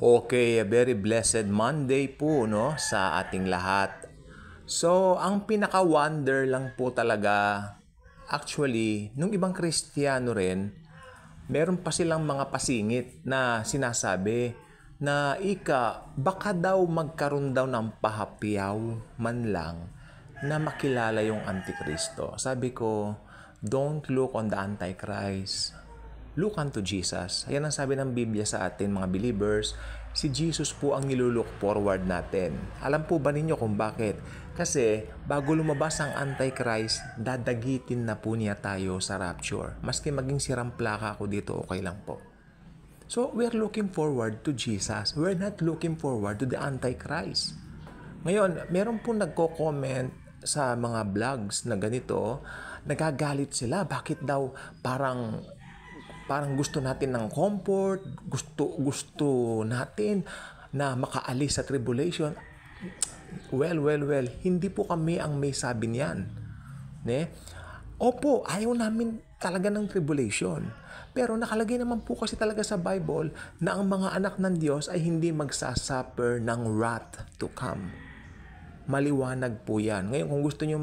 Okay, a very blessed Monday po no sa ating lahat. So, ang pinaka-wonder lang po talaga actually nung ibang Kristiyano rin, meron pa silang mga pasingit na sinasabi na baka daw magkaroon daw ng pahapyaw man lang na makilala yung Antikristo. Sabi ko, don't look on the Antichrist. Look unto Jesus. Ayan ang sabi ng Biblia sa atin mga believers. Si Jesus po ang nilulook forward natin. Alam po ba ninyo kung bakit? Kasi bago lumabas ang Antichrist, dadagitin na po niya tayo sa rapture. Maski maging sirang plaka ako dito, okay lang po. So, we're looking forward to Jesus. We're not looking forward to the Antichrist. Ngayon, meron po nagko-comment sa mga vlogs na ganito, nagagalit sila. Bakit daw parang gusto natin ng comfort, gusto natin na makaalis sa tribulation. Well, hindi po kami ang may sabi niyan. Ne? Opo, ayaw namin talaga ng tribulation. Pero nakalagay naman po kasi talaga sa Bible na ang mga anak ng Diyos ay hindi magsasuffer ng wrath to come. Maliwanag po yan. Ngayon, kung gusto nyo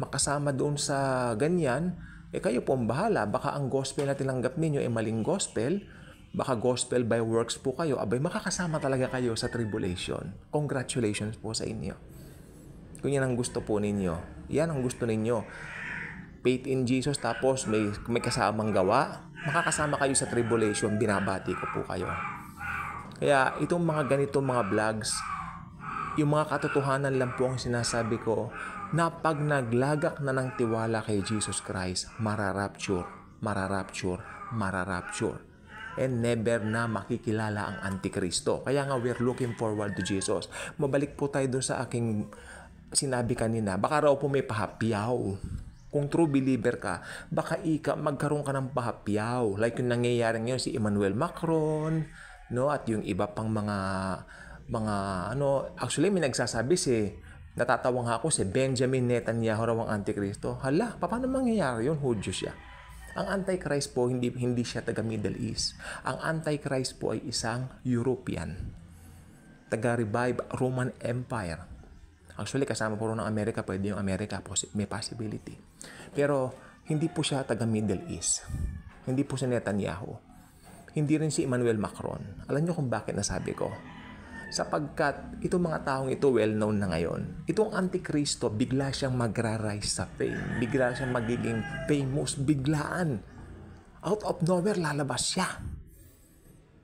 makasama doon sa ganyan, kayo po ang bahala. Baka ang gospel na tinanggap ninyo ay maling gospel. Baka gospel by works po kayo. Abay, makakasama talaga kayo sa tribulation. Congratulations po sa inyo. Kung yan ang gusto po ninyo. Yan ang gusto ninyo. Faith in Jesus tapos may kasamang gawa. Makakasama kayo sa tribulation. Binabati ko po kayo. Kaya itong mga ganitong mga vlogs, yung mga katotohanan lang po ang sinasabi ko, na pag naglagak na ng tiwala kay Jesus Christ, mararapture. And never na makikilala ang Antikristo. Kaya nga we're looking forward to Jesus. Mabalik po tayo doon sa aking sinabi kanina. Baka raw po may pahapyaw. Kung true believer ka, baka magkaroon ka ng pahapyaw. Like yung nangyayari ngayon si Emmanuel Macron, no? At yung iba pang mga actually may nagsasabi natatawa nga ako si Benjamin Netanyahu raw ang Antikristo. Hala, paano mangyayari yun? Hudyo siya. Ang Antichrist po, hindi siya taga Middle East. Ang Antichrist po ay isang European. Taga-revive Roman Empire. Actually, kasama po rin ng Amerika. Pwede yung Amerika, may possibility. Pero, hindi po siya taga Middle East. Hindi po si Netanyahu. Hindi rin si Emmanuel Macron. Alam niyo kung bakit nasabi ko? Sapagkat itong mga taong ito well-known na ngayon. Itong Antikristo, bigla siyang magra-rise sa fame. Bigla siyang magiging famous, biglaan. Out of nowhere, lalabas siya.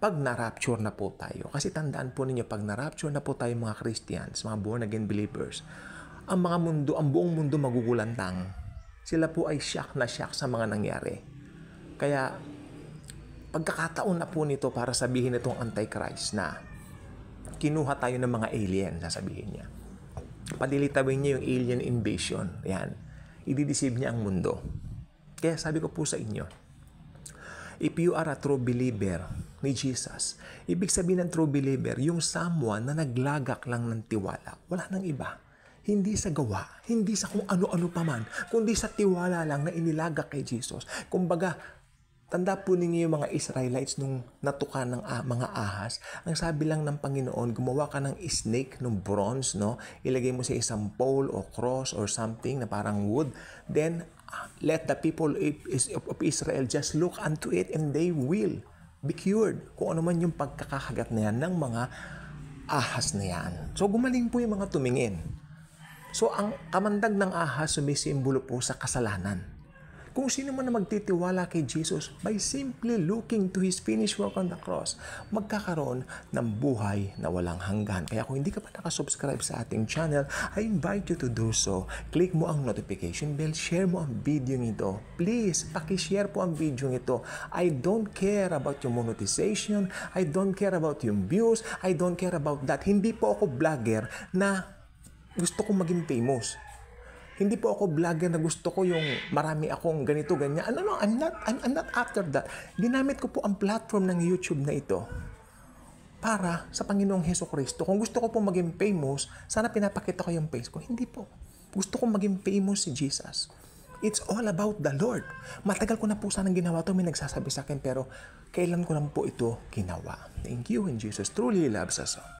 Pag na-rapture na po tayo, kasi tandaan po ninyo, pag na-rapture na po tayo mga Christians, mga born-again believers, ang buong mundo magugulantang. Sila po ay shock na shock sa mga nangyari. Kaya, pagkakataon na po nito para sabihin itong Antichrist na kinuha tayo ng mga alien, sasabihin niya. Padilitawin niya yung alien invasion. Yan. Idideceive niya ang mundo. Kaya sabi ko po sa inyo, if you are a true believer ni Jesus, ibig sabihin ng true believer, yung someone na naglagak lang ng tiwala. Wala nang iba. Hindi sa gawa, hindi sa kung ano-ano pa man, kundi sa tiwala lang na inilagak kay Jesus. Kumbaga, tanda po ninyo yung mga Israelites nung natuka ng mga ahas. Ang sabi lang ng Panginoon, gumawa ka ng snake ng bronze, no? Ilagay mo sa isang pole o cross or something na parang wood. Then, let the people of Israel just look unto it and they will be cured. Kung ano man yung pagkakahagat na yan ng mga ahas na yan. So, gumaling po yung mga tumingin. So, ang kamandag ng ahas sumisimbolo po sa kasalanan. Kung sino man na magtitiwala kay Jesus by simply looking to His finished work on the cross, magkakaroon ng buhay na walang hanggan. Kaya kung hindi ka pa nakasubscribe sa ating channel, I invite you to do so. Click mo ang notification bell, share mo ang video nito. Please, pakishare po ang video nito. I don't care about yung monetization, I don't care about yung views, I don't care about that. Hindi po ako vlogger na gusto kong maging famous. Hindi po ako vlogger na gusto ko yung marami akong ganito, ganyan. No, I'm not after that. Ginamit ko po ang platform ng YouTube na ito para sa Panginoong Hesukristo. Kung gusto ko po maging famous, sana pinapakita ko yung face ko. Hindi po. Gusto kong maging famous si Jesus. It's all about the Lord. Matagal ko na po sanang ginawa to, may nagsasabi sa akin, pero kailan ko lang po ito ginawa. Thank you, and Jesus truly loves us all.